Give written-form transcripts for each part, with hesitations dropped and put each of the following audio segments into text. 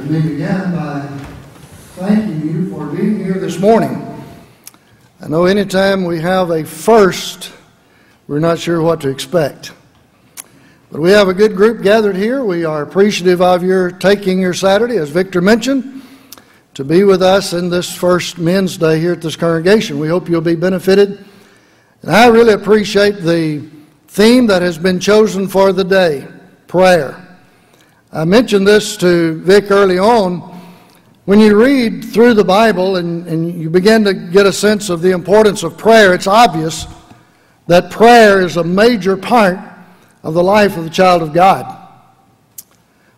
Let me begin by thanking you for being here this morning. I know anytime we have a first, we're not sure what to expect. But we have a good group gathered here. We are appreciative of your taking your Saturday, as Victor mentioned, to be with us in this first Men's Day here at this congregation. We hope you'll be benefited. And I really appreciate the theme that has been chosen for the day, prayer. I mentioned this to Vic early on. When you read through the Bible and you begin to get a sense of the importance of prayer, it's obvious that prayer is a major part of the life of the child of God.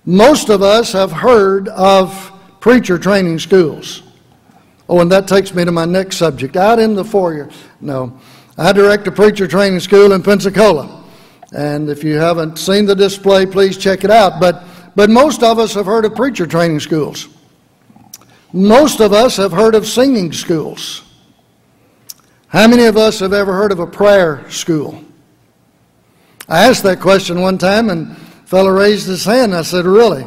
Most of us have heard of preacher training schools. Oh, and that takes me to my next subject. Out in the foyer. No, I direct a preacher training school in Pensacola. And if you haven't seen the display, please check it out. But most of us have heard of preacher training schools. Most of us have heard of singing schools. How many of us have ever heard of a prayer school? I asked that question one time, and a fellow raised his hand. I said, really?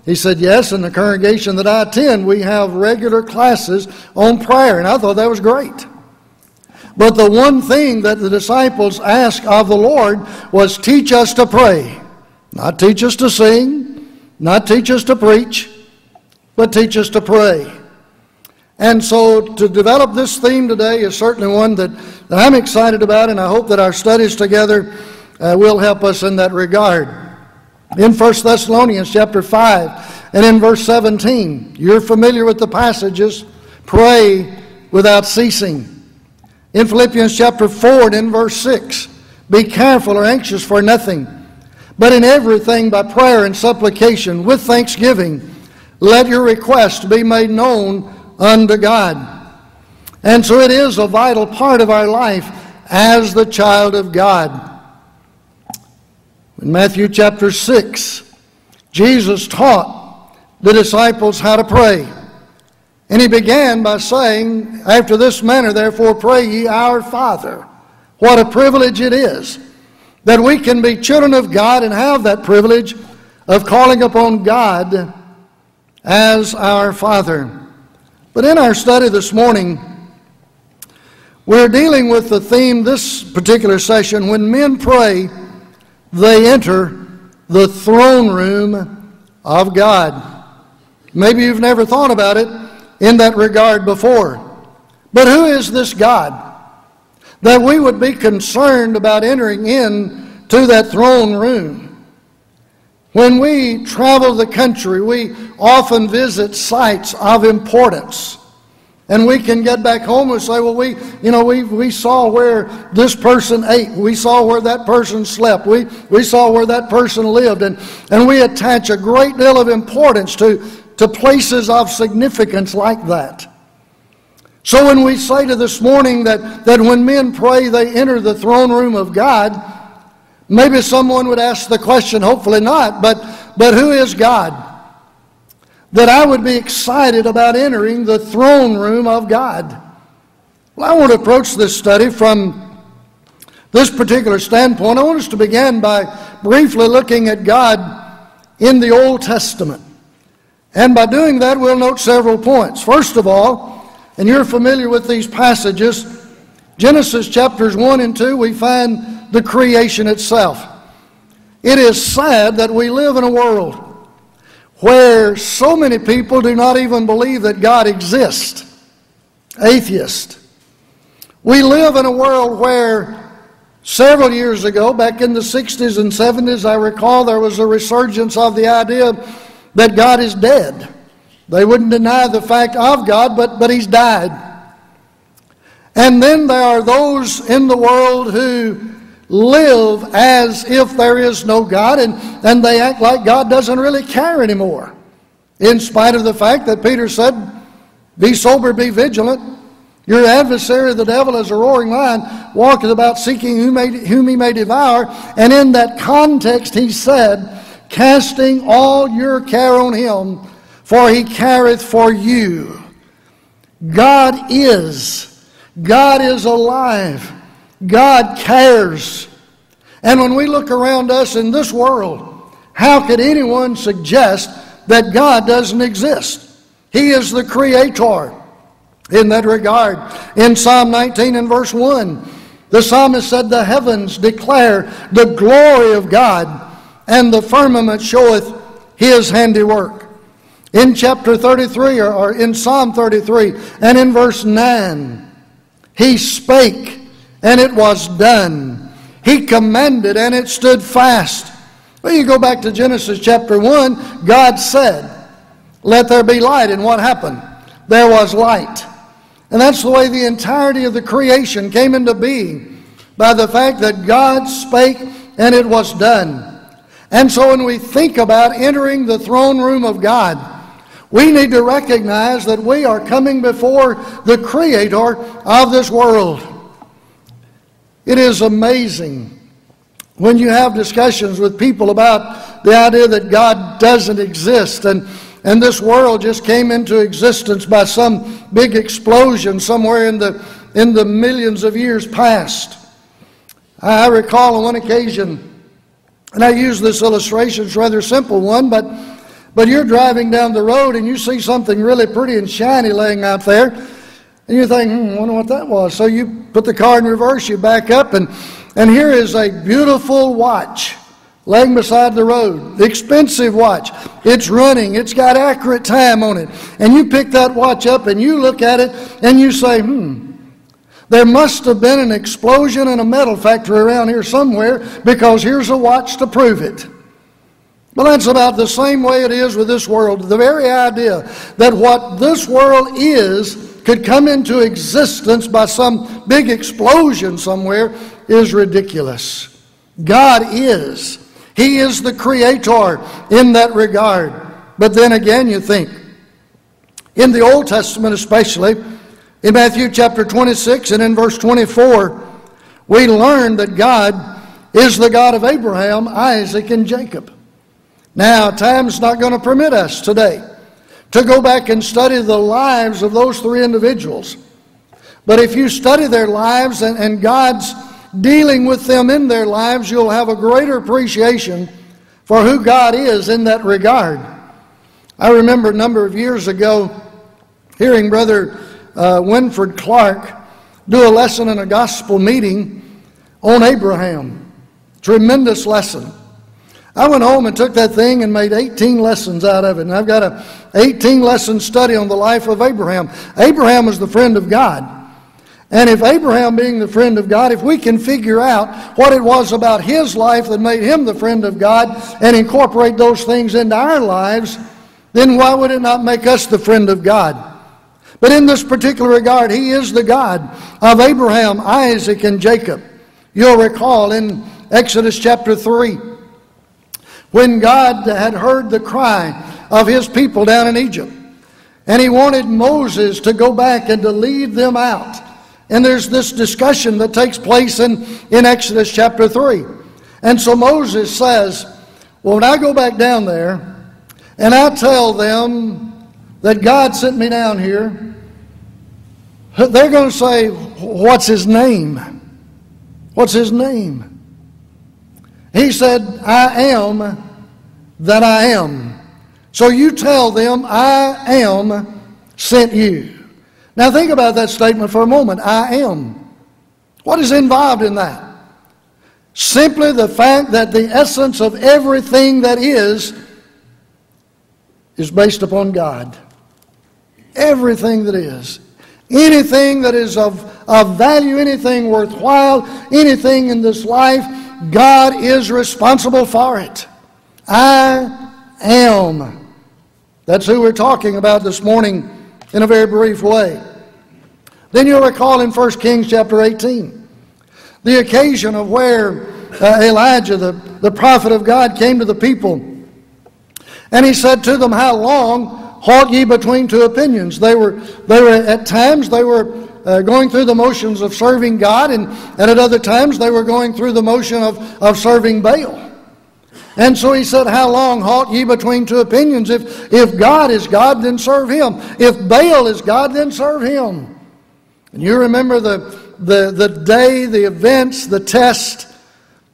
He said, yes, in the congregation that I attend, we have regular classes on prayer. And I thought that was great. But the one thing that the disciples asked of the Lord was, teach us to pray. Not teach us to sing, not teach us to preach, but teach us to pray. And so to develop this theme today is certainly one that I'm excited about, and I hope that our studies together will help us in that regard. In 1 Thessalonians chapter 5 and in verse 17, you're familiar with the passages, pray without ceasing. In Philippians chapter 4 and in verse 6, be careful or anxious for nothing, but in everything by prayer and supplication with thanksgiving, let your request be made known unto God. And so it is a vital part of our life as the child of God. In Matthew chapter 6, Jesus taught the disciples how to pray. And he began by saying, after this manner, therefore pray ye, our Father. What a privilege it is that we can be children of God and have that privilege of calling upon God as our Father. But in our study this morning, we're dealing with the theme this particular session, when men pray, they enter the throne room of God. Maybe you've never thought about it in that regard before. But who is this God that we would be concerned about entering in to that throne room? When we travel the country, we often visit sites of importance. And we can get back home and say, well, we saw where this person ate. We saw where that person slept. We saw where that person lived. And we attach a great deal of importance to places of significance like that. So when we say to this morning that when men pray, they enter the throne room of God, maybe someone would ask the question, hopefully not, but who is God? That I would be excited about entering the throne room of God. Well, I want to approach this study from this particular standpoint. I want us to begin by briefly looking at God in the Old Testament. And by doing that, we'll note several points. First of all, and you're familiar with these passages, Genesis chapters 1 and 2, we find the creation itself. It is sad that we live in a world where so many people do not even believe that God exists. Atheist. We live in a world where several years ago, back in the 60s and 70s, I recall there was a resurgence of the idea that God is dead. They wouldn't deny the fact of God, but He's died. And then there are those in the world who live as if there is no God, and they act like God doesn't really care anymore. In spite of the fact that Peter said, be sober, be vigilant. Your adversary, the devil, as a roaring lion, walketh about seeking whom he may devour. And in that context he said, casting all your care on him, for he careth for you. God is alive. God cares. And when we look around us in this world, how could anyone suggest that God doesn't exist. He is the Creator. In that regard, in Psalm 19 and verse 1, the psalmist said, "The heavens declare the glory of God, and the firmament showeth His handiwork." In chapter 33, or in Psalm 33, and in verse 9, He spake, and it was done. He commanded, and it stood fast. Well, you go back to Genesis chapter 1, God said, "Let there be light," and what happened? There was light. And that's the way the entirety of the creation came into being, by the fact that God spake and it was done. And so when we think about entering the throne room of God, we need to recognize that we are coming before the Creator of this world. It is amazing when you have discussions with people about the idea that God doesn't exist and this world just came into existence by some big explosion somewhere in the millions of years past. I recall on one occasion, and I use this illustration, it's a rather simple one, but you're driving down the road and you see something really pretty and shiny laying out there, and you think, I wonder what that was. So you put the car in reverse, you back up, and here is a beautiful watch laying beside the road, expensive watch. It's running, it's got accurate time on it. And you pick that watch up and you look at it and you say, there must have been an explosion in a metal factory around here somewhere, because here's a watch to prove it. Well, that's about the same way it is with this world. The very idea that what this world is could come into existence by some big explosion somewhere is ridiculous. God is. He is the Creator in that regard. But then again, you think, in the Old Testament especially, in Matthew chapter 26 and in verse 24, we learn that God is the God of Abraham, Isaac, and Jacob. Now, time's not going to permit us today to go back and study the lives of those three individuals. But if you study their lives and God's dealing with them in their lives, you'll have a greater appreciation for who God is in that regard. I remember a number of years ago hearing Brother Winford Clark do a lesson in a gospel meeting on Abraham. Tremendous lesson. I went home and took that thing and made 18 lessons out of it. And I've got a 18-lesson study on the life of Abraham. Abraham was the friend of God. And if Abraham being the friend of God, if we can figure out what it was about his life that made him the friend of God and incorporate those things into our lives, then why would it not make us the friend of God? But in this particular regard, He is the God of Abraham, Isaac, and Jacob. You'll recall in Exodus chapter 3, when God had heard the cry of His people down in Egypt, and He wanted Moses to go back and to lead them out. And there's this discussion that takes place in Exodus chapter 3. And so Moses says, well, when I go back down there and I tell them that God sent me down here, they're going to say, what's His name? What's His name? He said, I am that I am. So you tell them, I am sent you. Now think about that statement for a moment. I am. What is involved in that? Simply the fact that the essence of everything that is based upon God. Everything that is. Anything that is of value, anything worthwhile, anything in this life, God is responsible for it. I am. That's who we're talking about this morning in a very brief way. Then you'll recall in 1 Kings chapter 18, the occasion of where Elijah, the prophet of God, came to the people. And he said to them, how long halt ye between two opinions? They were at times going through the motions of serving God, and at other times they were going through the motion of serving Baal. And so he said, how long halt ye between two opinions? If God is God, then serve Him. If Baal is God, then serve Him. And you remember the day, the events, the test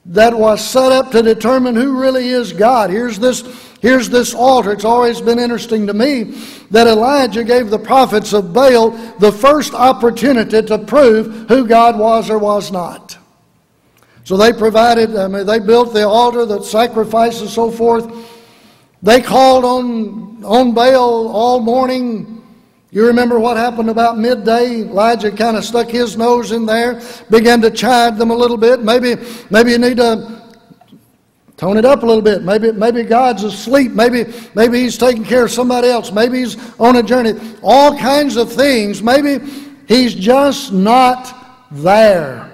that was set up to determine who really is God. Here's this Here's this altar. It's always been interesting to me that Elijah gave the prophets of Baal the first opportunity to prove who God was or was not. So they they built the altar, the sacrifice and so forth. They called on Baal all morning. You remember what happened about midday? Elijah kind of stuck his nose in there, began to chide them a little bit. Maybe you need to tone it up a little bit. Maybe God's asleep. Maybe He's taking care of somebody else. Maybe He's on a journey. All kinds of things. Maybe He's just not there.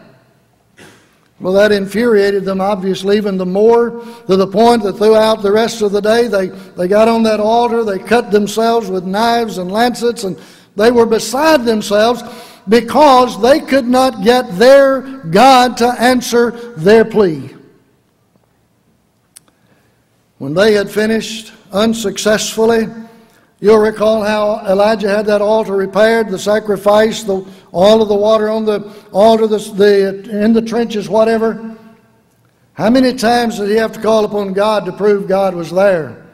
Well, that infuriated them, obviously, even the more, to the point that throughout the rest of the day, they got on that altar, they cut themselves with knives and lancets, and they were beside themselves because they could not get their God to answer their plea. When they had finished unsuccessfully, you'll recall how Elijah had that altar repaired, the sacrifice, all of the water on the altar, in the trenches, whatever. How many times did he have to call upon God to prove God was there?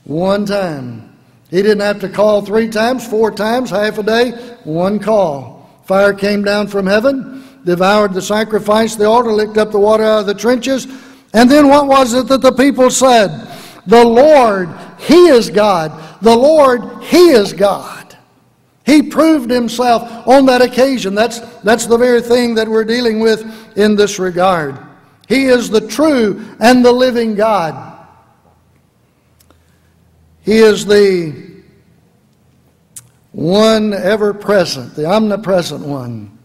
One time. He didn't have to call 3 times, 4 times, half a day, one call. Fire came down from heaven, devoured the sacrifice, the altar, licked up the water out of the trenches. And then what was it that the people said? The Lord, He is God. The Lord, He is God. He proved Himself on that occasion. That's the very thing that we're dealing with in this regard. He is the true and the living God. He is the one ever present, the omnipresent one.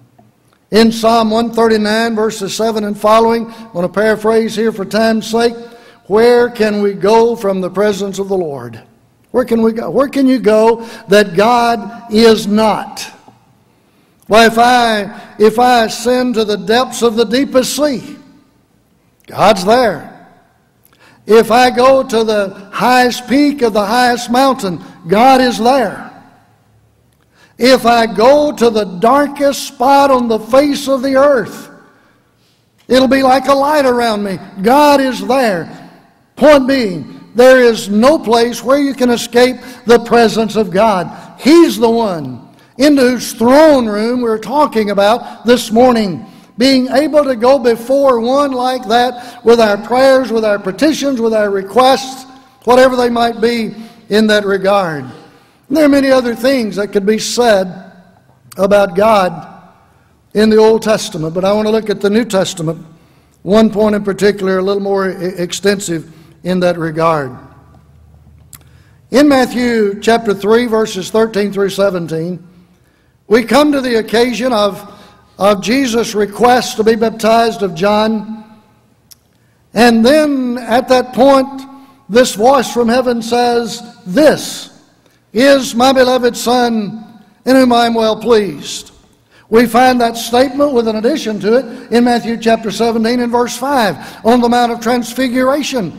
In Psalm 139, verses 7 and following, I want to paraphrase here for time's sake. Where can we go from the presence of the Lord? Where can we go? Where can you go that God is not? Well, if I ascend to the depths of the deepest sea, God's there. If I go to the highest peak of the highest mountain, God is there. If I go to the darkest spot on the face of the earth, it'll be like a light around me. God is there. Point being, there is no place where you can escape the presence of God. He's the one into whose throne room we're talking about this morning. Being able to go before one like that with our prayers, with our petitions, with our requests, whatever they might be in that regard. And there are many other things that could be said about God in the Old Testament, but I want to look at the New Testament. One point in particular, a little more extensive in that regard. In Matthew chapter 3, verses 13 through 17, we come to the occasion of Jesus' request to be baptized of John. And then at that point, this voice from heaven says, "This is my beloved Son, in whom I am well pleased." We find that statement with an addition to it in Matthew chapter 17 and verse 5 on the Mount of Transfiguration.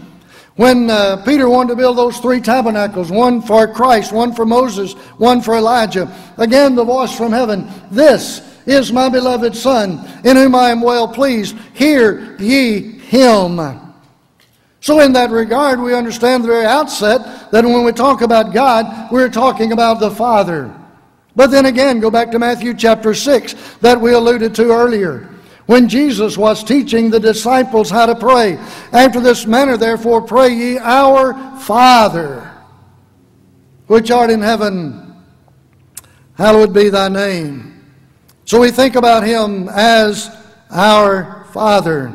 When Peter wanted to build those 3 tabernacles, one for Christ, one for Moses, one for Elijah. Again, the voice from heaven, "This is my beloved Son, in whom I am well pleased. Hear ye Him." So in that regard, we understand at the very outset that when we talk about God, we're talking about the Father. But then again, go back to Matthew chapter 6 that we alluded to earlier, when Jesus was teaching the disciples how to pray. "After this manner, therefore, pray ye, Our Father, which art in heaven, hallowed be thy name." So we think about Him as our Father.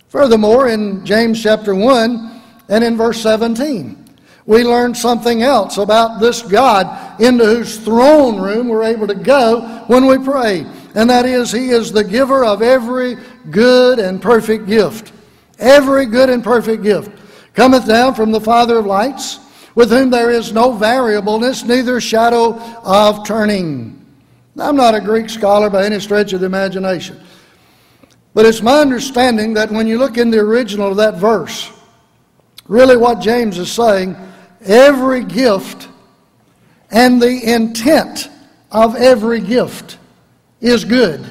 Furthermore, in James chapter 1 and in verse 17, we learn something else about this God into whose throne room we're able to go when we pray. And that is, He is the giver of every good and perfect gift. Every good and perfect gift cometh down from the Father of lights, with whom there is no variableness, neither shadow of turning. Now, I'm not a Greek scholar by any stretch of the imagination, but it's my understanding that when you look in the original of that verse, really what James is saying, every gift and the intent of every gift is good.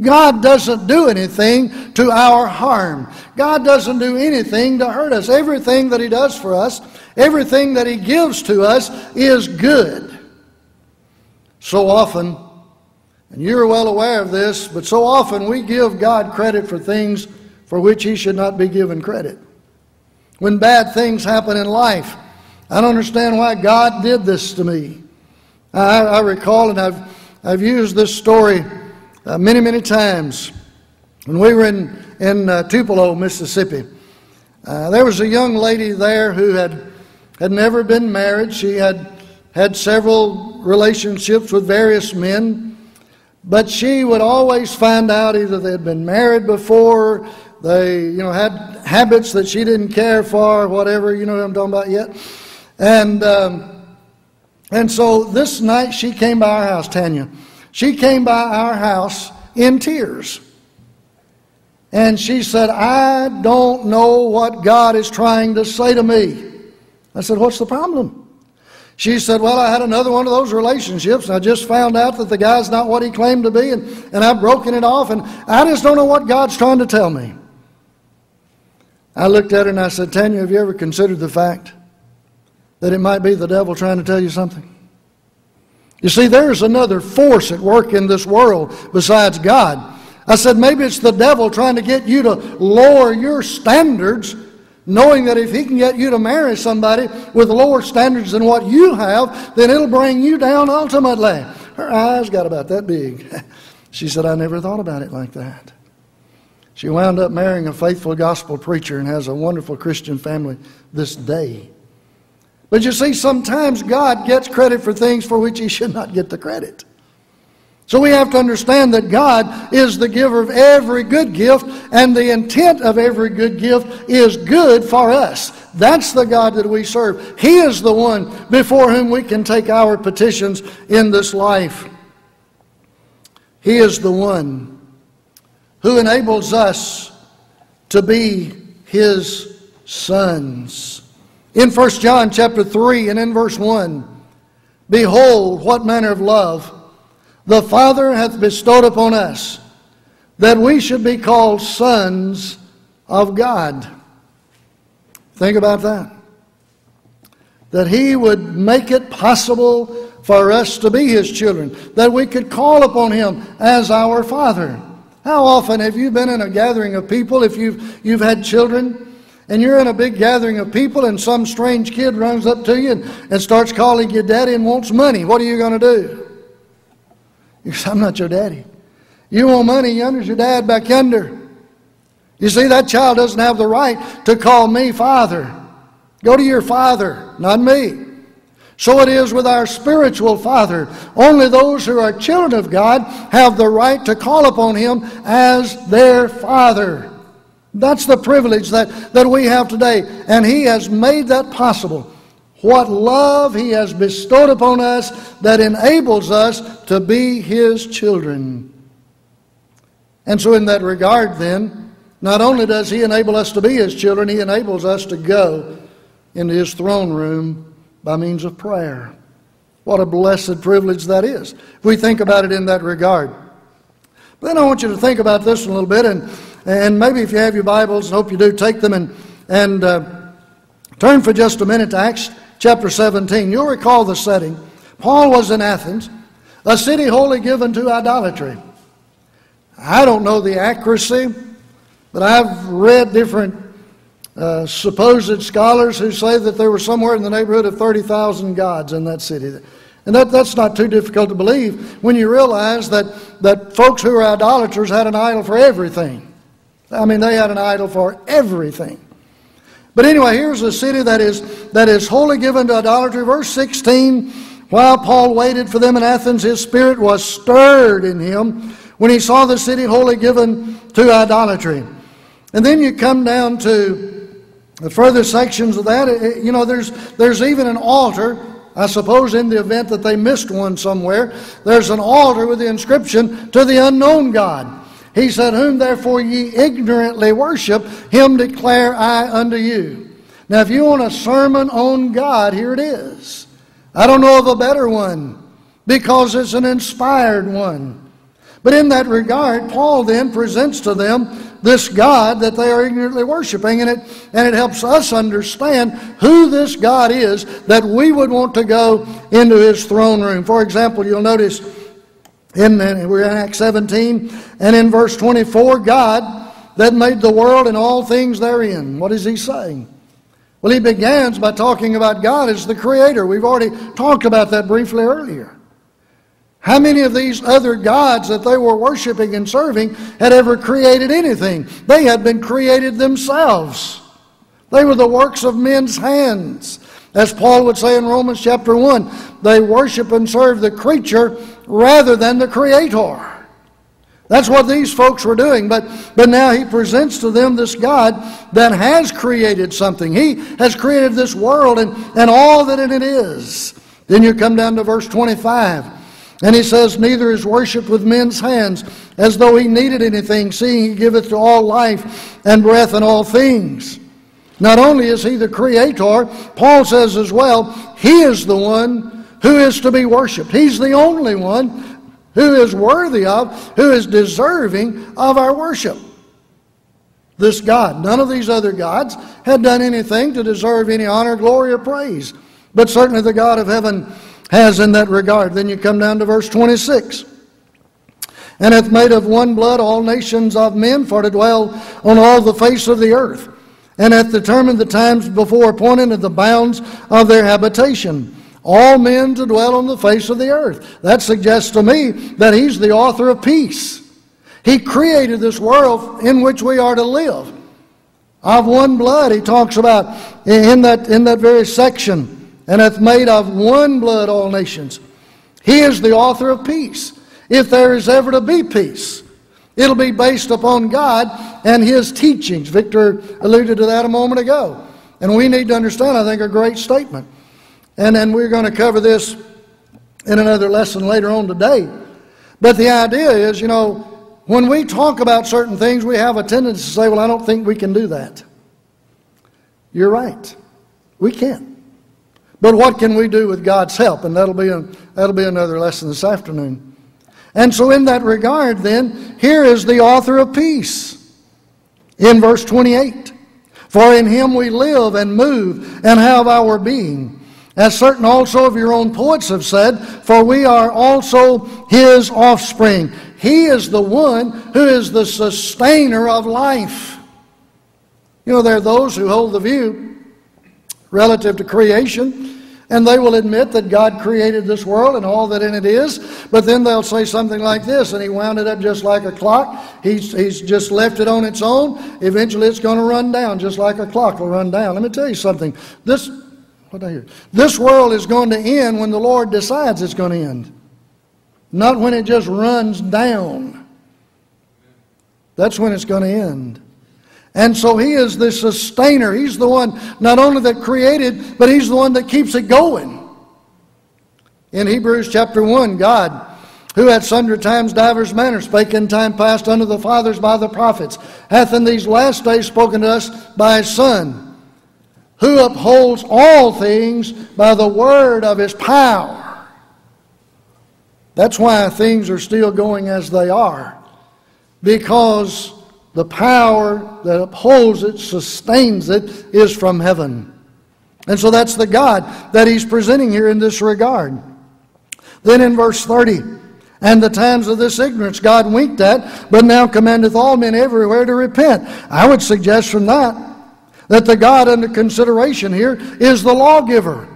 God doesn't do anything to our harm. God doesn't do anything to hurt us. Everything that He does for us, everything that He gives to us is good. So often, and you're well aware of this, but so often we give God credit for things for which He should not be given credit. When bad things happen in life, I don't understand why God did this to me. I recall, and I've used this story many times. When we were in Tupelo, Mississippi, there was a young lady there who had never been married. She had several relationships with various men, but she would always find out either they had been married before, they had habits that she didn't care for, whatever, you know what I'm talking about yet. And so this night she came by our house, Tanya. She came by our house in tears. And she said, "I don't know what God is trying to say to me." I said, "What's the problem?" She said, "Well, I had another one of those relationships, and I just found out that the guy's not what he claimed to be, and I've broken it off, and I just don't know what God's trying to tell me." I looked at her and I said, "Tanya, have you ever considered the fact that it might be the devil trying to tell you something? You see, there's another force at work in this world besides God." I said, "Maybe it's the devil trying to get you to lower your standards, knowing that if he can get you to marry somebody with lower standards than what you have, then it'll bring you down ultimately." Her eyes got about that big. She said, "I never thought about it like that." She wound up marrying a faithful gospel preacher and has a wonderful Christian family this day. But you see, sometimes God gets credit for things for which He should not get the credit. So we have to understand that God is the giver of every good gift, and the intent of every good gift is good for us. That's the God that we serve. He is the one before whom we can take our petitions in this life. He is the one who enables us to be His sons. In 1 John chapter 3 and in verse 1, "Behold, what manner of love the Father hath bestowed upon us, that we should be called sons of God." Think about that. That He would make it possible for us to be His children, that we could call upon Him as our Father. How often have you been in a gathering of people, if you've had children, and you're in a big gathering of people and some strange kid runs up to you and starts calling you daddy and wants money? What are you going to do? You say, "I'm not your daddy." "You want money yonder's your dad back yonder." You see, that child doesn't have the right to call me father. Go to your father, not me. So it is with our spiritual Father. Only those who are children of God have the right to call upon Him as their Father. That's the privilege that we have today. And He has made that possible. What love He has bestowed upon us that enables us to be His children. And so in that regard then, not only does He enable us to be His children, He enables us to go into His throne room by means of prayer. What a blessed privilege that is, if we think about it in that regard. But then I want you to think about this a little bit, and maybe if you have your Bibles, I hope you do, take them and turn for just a minute to Acts chapter 17. You'll recall the setting. Paul was in Athens, a city wholly given to idolatry. I don't know the accuracy, but I've read different supposed scholars who say that there were somewhere in the neighborhood of 30,000 gods in that city. And that's not too difficult to believe when you realize that folks who were idolaters had an idol for everything. I mean, they had an idol for everything. But anyway, here's a city that is wholly given to idolatry. Verse 16, "While Paul waited for them in Athens, his spirit was stirred in him when he saw the city wholly given to idolatry." And then you come down to the further sections of that. You know, there's even an altar. I suppose in the event that they missed one somewhere, there's an altar with the inscription, "To the unknown God." He said, "Whom therefore ye ignorantly worship, Him declare I unto you." Now if you want a sermon on God, here it is. I don't know of a better one, because it's an inspired one. But in that regard, Paul then presents to them this God that they are ignorantly worshiping, and it helps us understand who this God is that we would want to go into His throne room. For example, you'll notice we're in Acts 17, and in verse 24, God that made the world and all things therein. What is he saying? Well, he begins by talking about God as the Creator. We've already talked about that briefly earlier. How many of these other gods that they were worshiping and serving had ever created anything? They had been created themselves. They were the works of men's hands. As Paul would say in Romans chapter 1, they worship and serve the creature rather than the Creator. That's what these folks were doing. But now he presents to them this God that has created something. He has created this world and all that in it is. Then you come down to verse 25. And he says, neither is worshipped with men's hands, as though he needed anything, seeing he giveth to all life and breath and all things. Not only is he the Creator, Paul says as well, he is the one who is to be worshipped. He's the only one who is worthy of, who is deserving of our worship. This God. None of these other gods had done anything to deserve any honor, glory, or praise. But certainly the God of heaven has in that regard. Then you come down to verse 26. And hath made of one blood all nations of men for to dwell on all the face of the earth. And hath determined the times before appointed and the bounds of their habitation. All men to dwell on the face of the earth. That suggests to me that He's the author of peace. He created this world in which we are to live. Of one blood, he talks about in that very section. And hath made of one blood all nations. He is the author of peace. If there is ever to be peace, it'll be based upon God and His teachings. Victor alluded to that a moment ago. And we need to understand, I think, a great statement. And then we're going to cover this in another lesson later on today. But the idea is, when we talk about certain things, we have a tendency to say, well, I don't think we can do that. You're right. We can't. But what can we do with God's help? And that'll be another lesson this afternoon. And so in that regard then, here is the author of peace. In verse 28. For in Him we live and move and have our being. As certain also of your own poets have said, for we are also His offspring. He is the one who is the sustainer of life. There are those who hold the view relative to creation, and they will admit that God created this world and all that in it is, but then they'll say something like this, and He wound it up just like a clock. He's just left it on its own. Eventually it's going to run down, just like a clock will run down. Let me tell you something. This world is going to end when the Lord decides it's going to end, not when it just runs down. That's when it's going to end. And so He is the sustainer. He's the one not only that created, but He's the one that keeps it going. In Hebrews chapter 1, God, who at sundry times divers manners spake in time past unto the fathers by the prophets, hath in these last days spoken to us by His Son, who upholds all things by the word of His power. That's why things are still going as they are, because the power that upholds it, sustains it, is from heaven. And so that's the God that He's presenting here in this regard. Then in verse 30, and the times of this ignorance God winked at, but now commandeth all men everywhere to repent. I would suggest from that the God under consideration here is the lawgiver.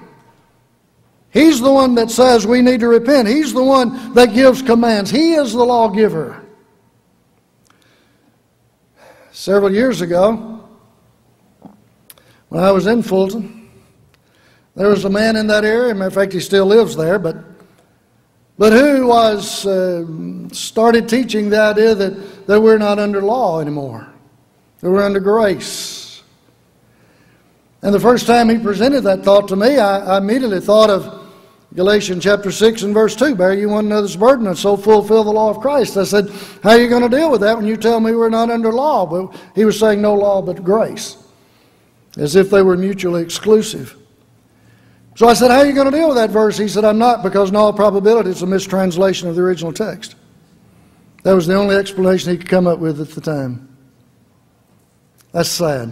He's the one that says we need to repent. He's the one that gives commands. He is the lawgiver. Several years ago, when I was in Fulton, there was a man in that area, matter of fact, he still lives there, but who was started teaching the idea that we're not under law anymore, that we're under grace. And the first time he presented that thought to me, I immediately thought of Galatians chapter 6 and verse 2, bear you one another's burden and so fulfill the law of Christ. I said, how are you going to deal with that when you tell me we're not under law? But he was saying no law but grace, as if they were mutually exclusive. So I said, how are you going to deal with that verse? He said, I'm not, because in all probability it's a mistranslation of the original text. That was the only explanation he could come up with at the time. That's sad.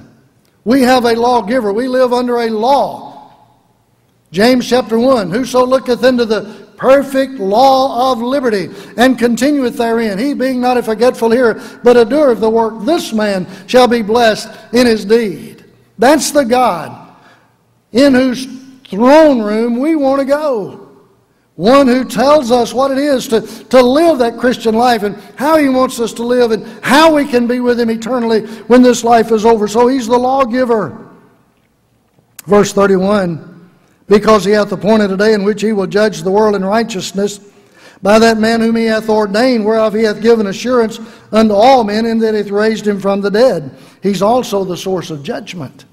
We have a lawgiver. We live under a law. James chapter 1, whoso looketh into the perfect law of liberty, and continueth therein, he being not a forgetful hearer, but a doer of the work, this man shall be blessed in his deed. That's the God in whose throne room we want to go. One who tells us what it is to live that Christian life and how He wants us to live and how we can be with Him eternally when this life is over. So He's the lawgiver. Verse 31, because He hath appointed a day in which He will judge the world in righteousness by that man whom He hath ordained, whereof He hath given assurance unto all men, in that He hath raised Him from the dead. He's also the source of judgment.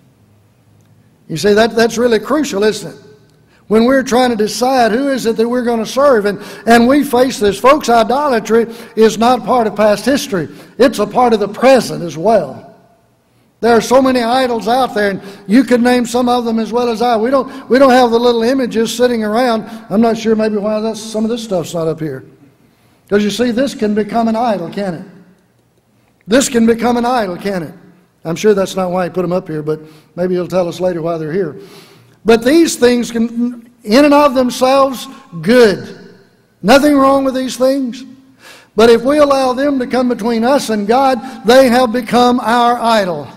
You see, that's really crucial, isn't it? When we're trying to decide who is it that we're going to serve, and we face this. Folks, idolatry is not part of past history. It's a part of the present as well. There are so many idols out there, and you could name some of them as well as I. We don't have the little images sitting around. I'm not sure maybe why some of this stuff's not up here. Because you see, this can become an idol, can't it? This can become an idol, can't it? I'm sure that's not why he put them up here, but maybe he'll tell us later why they're here. But these things can, in and of themselves, good. Nothing wrong with these things. But if we allow them to come between us and God, they have become our idol.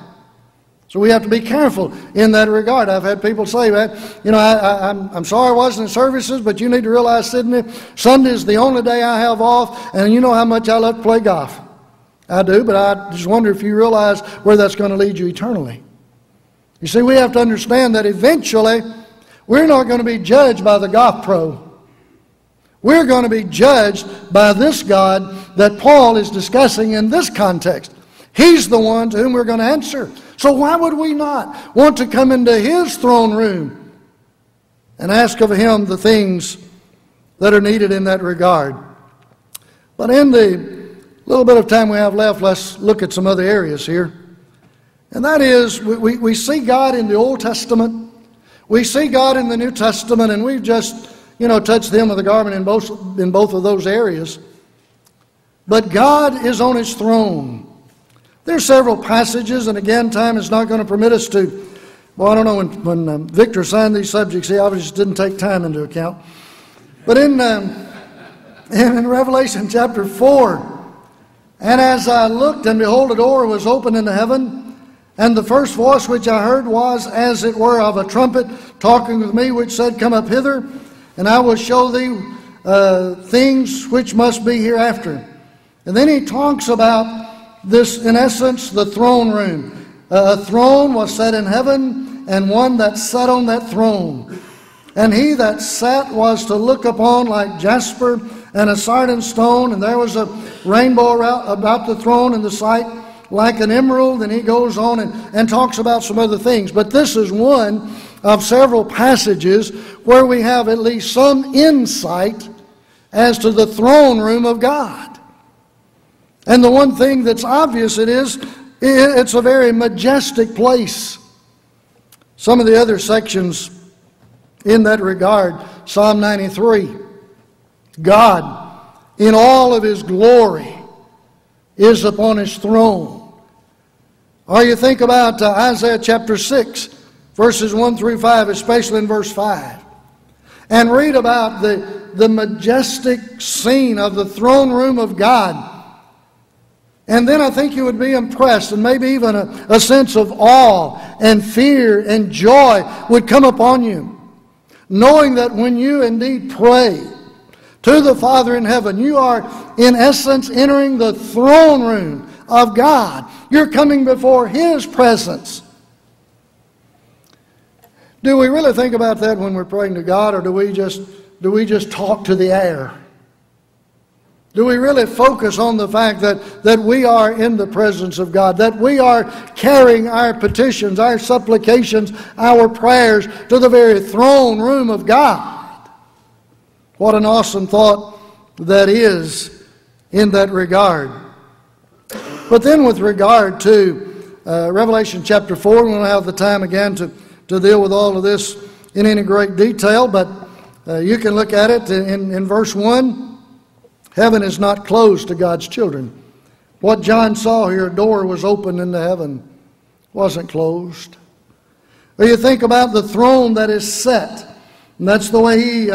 So we have to be careful in that regard. I've had people say, I'm sorry I wasn't in services, but you need to realize, Sidney, Sunday is the only day I have off, and you know how much I love to play golf. I do, but I just wonder if you realize where that's going to lead you eternally. You see, we have to understand that eventually we're not going to be judged by the golf pro. We're going to be judged by this God that Paul is discussing in this context. He's the one to whom we're going to answer. So why would we not want to come into His throne room and ask of Him the things that are needed in that regard? But in the little bit of time we have left, let's look at some other areas here. And that is, we see God in the Old Testament. We see God in the New Testament, and we've just, touched the hem of the garment in both of those areas. But God is on His throne. There are several passages, and again, time is not going to permit us to. Well, I don't know, when Victor signed these subjects, he obviously didn't take time into account. But in Revelation chapter 4, and as I looked, and behold, a door was opened into heaven, and the first voice which I heard was as it were of a trumpet talking with me, which said, Come up hither, and I will show thee things which must be hereafter. And then he talks about this, in essence, the throne room. A throne was set in heaven, and one that sat on that throne. And he that sat was to look upon like jasper and a sardine stone, and there was a rainbow about the throne, and the sight like an emerald. And he goes on and talks about some other things. But this is one of several passages where we have at least some insight as to the throne room of God. And the one thing that's obvious it's a very majestic place. Some of the other sections in that regard, Psalm 93, God in all of His glory is upon His throne. Or you think about Isaiah chapter 6, verses 1 through 5, especially in verse 5, and read about the majestic scene of the throne room of God. And then I think you would be impressed, and maybe even a sense of awe and fear and joy would come upon you, knowing that when you indeed pray to the Father in heaven, you are in essence entering the throne room of God. You're coming before His presence. Do we really think about that when we're praying to God, or do we just talk to the air? Do we really focus on the fact that we are in the presence of God, that we are carrying our petitions, our supplications, our prayers to the very throne room of God? What an awesome thought that is in that regard. But then with regard to Revelation chapter 4, we don't have the time again to deal with all of this in any great detail, but you can look at it in verse 1. Heaven is not closed to God's children. What John saw here, a door was opened into heaven, wasn't closed. Or you think about the throne that is set. And that's the way he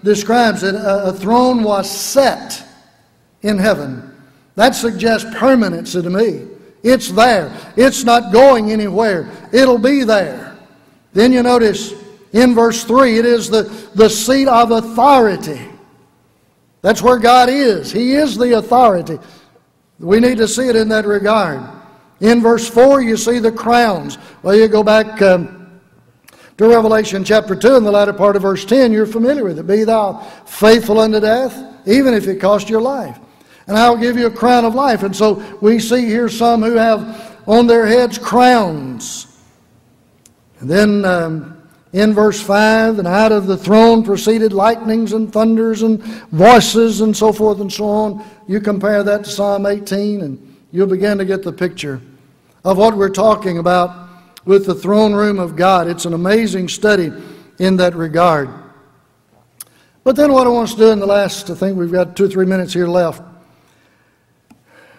describes it. A throne was set in heaven. That suggests permanency to me. It's there. It's not going anywhere. It'll be there. Then you notice in verse 3, it is the seat of authority. That's where God is. He is the authority. We need to see it in that regard. In verse 4, you see the crowns. Well, you go back to Revelation chapter 2 in the latter part of verse 10, you're familiar with it. Be thou faithful unto death, even if it cost your life. And I will give you a crown of life. And so we see here some who have on their heads crowns. And then in verse 5, and out of the throne proceeded lightnings and thunders and voices and so forth and so on. You compare that to Psalm 18 and you'll begin to get the picture of what we're talking about with the throne room of God. It's an amazing study in that regard. But then what I want us to do in the last, I think we've got 2 or 3 minutes here left.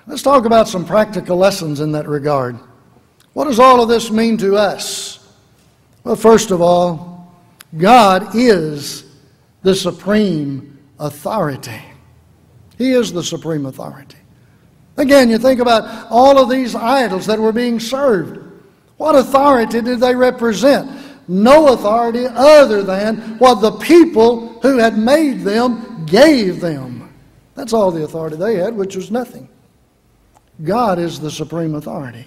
Let's talk about some practical lessons in that regard. What does all of this mean to us? Well, first of all, God is the supreme authority. He is the supreme authority. Again, you think about all of these idols that were being served. What authority did they represent? No authority other than what the people who had made them gave them. That's all the authority they had, which was nothing. God is the supreme authority.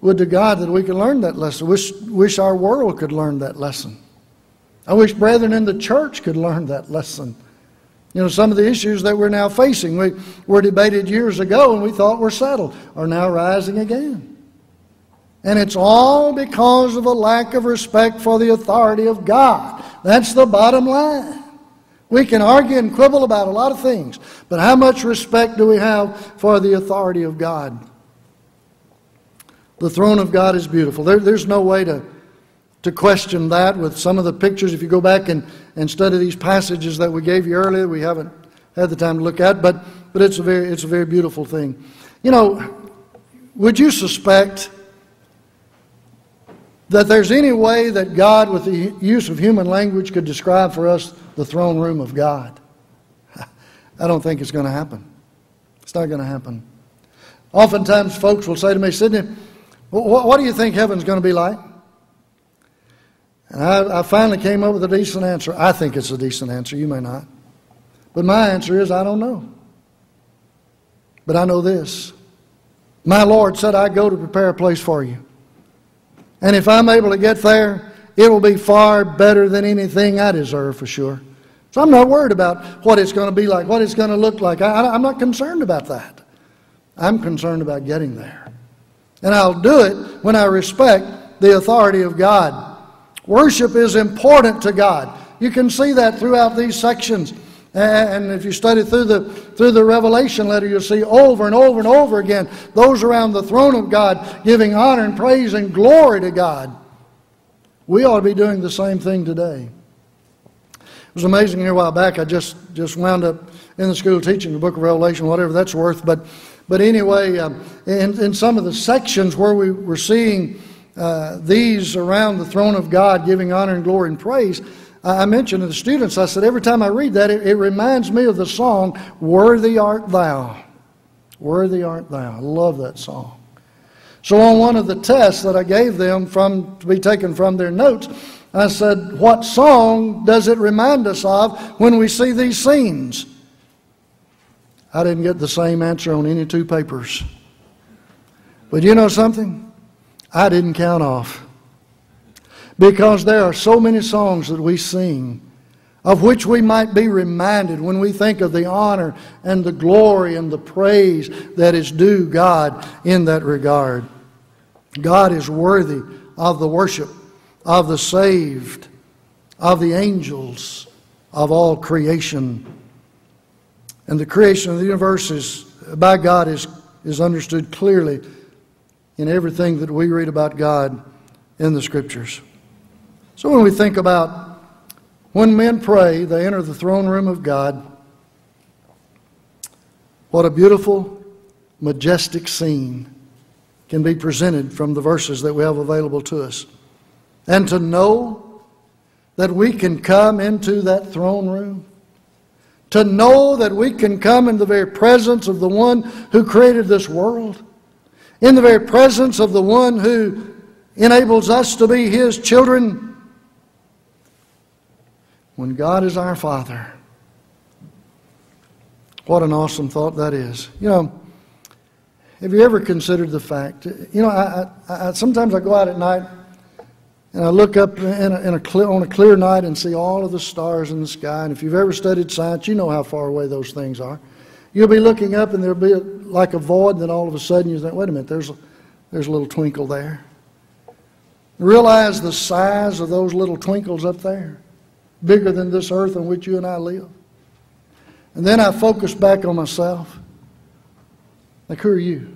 Would to God that we could learn that lesson. Wish our world could learn that lesson. I wish brethren in the church could learn that lesson. You know, some of the issues that we're now facing, we were debated years ago and we thought were settled, are now rising again. And it's all because of a lack of respect for the authority of God. That's the bottom line. We can argue and quibble about a lot of things, but how much respect do we have for the authority of God? The throne of God is beautiful. There's no way to question that with some of the pictures. If you go back and study these passages that we gave you earlier, we haven't had the time to look at, but it's a very beautiful thing. You know, would you suspect that there's any way that God, with the use of human language, could describe for us the throne room of God? I don't think it's going to happen. It's not going to happen. Oftentimes folks will say to me, Sidney, what do you think heaven's going to be like? And I finally came up with a decent answer. I think it's a decent answer. You may not. But my answer is, I don't know. But I know this. My Lord said, I go to prepare a place for you. And if I'm able to get there, it will be far better than anything I deserve for sure. So I'm not worried about what it's going to be like, what it's going to look like. I'm not concerned about that. I'm concerned about getting there. And I'll do it when I respect the authority of God. Worship is important to God. You can see that throughout these sections. And if you study through the Revelation letter, you'll see over and over and over again those around the throne of God giving honor and praise and glory to God. We ought to be doing the same thing today. It was amazing here a while back. I just wound up in the school teaching the book of Revelation, whatever that's worth. But anyway, in some of the sections where we were seeing these around the throne of God giving honor and glory and praise, I mentioned to the students, I said, every time I read that, it reminds me of the song, Worthy Art Thou. Worthy Art Thou. I love that song. So on one of the tests that I gave them to be taken from their notes, I said, what song does it remind us of when we see these scenes? I didn't get the same answer on any 2 papers. But you know something? I didn't count off. Because there are so many songs that we sing of which we might be reminded when we think of the honor and the glory and the praise that is due God in that regard. God is worthy of the worship of the saved, of the angels, of all creation. And the creation of the universe by God is understood clearly in everything that we read about God in the Scriptures. So when we think about when men pray, they enter the throne room of God. What a beautiful, majestic scene can be presented from the verses that we have available to us. And to know that we can come into that throne room, to know that we can come in the very presence of the one who created this world, in the very presence of the one who enables us to be His children. When God is our Father, what an awesome thought that is. You know, have you ever considered the fact, you know, I sometimes I go out at night and I look up on a clear night and see all of the stars in the sky. And if you've ever studied science, you know how far away those things are. You'll be looking up and there'll be like a void, and then all of a sudden you think, wait a minute, there's a little twinkle there. Realize the size of those little twinkles up there, bigger than this earth on which you and I live. And then I focus back on myself. Like, who are you?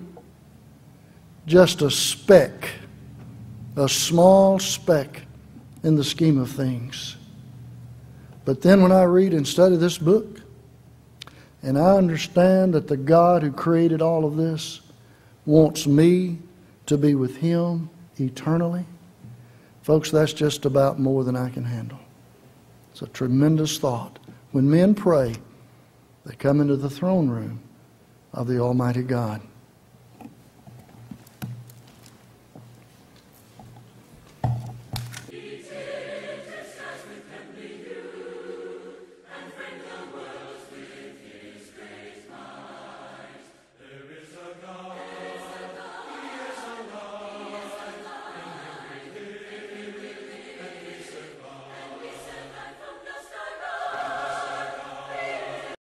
Just a speck, a small speck in the scheme of things. But then when I read and study this book, and I understand that the God who created all of this wants me to be with Him eternally, folks, that's just about more than I can handle. It's a tremendous thought. When men pray, they come into the throne room of the Almighty God.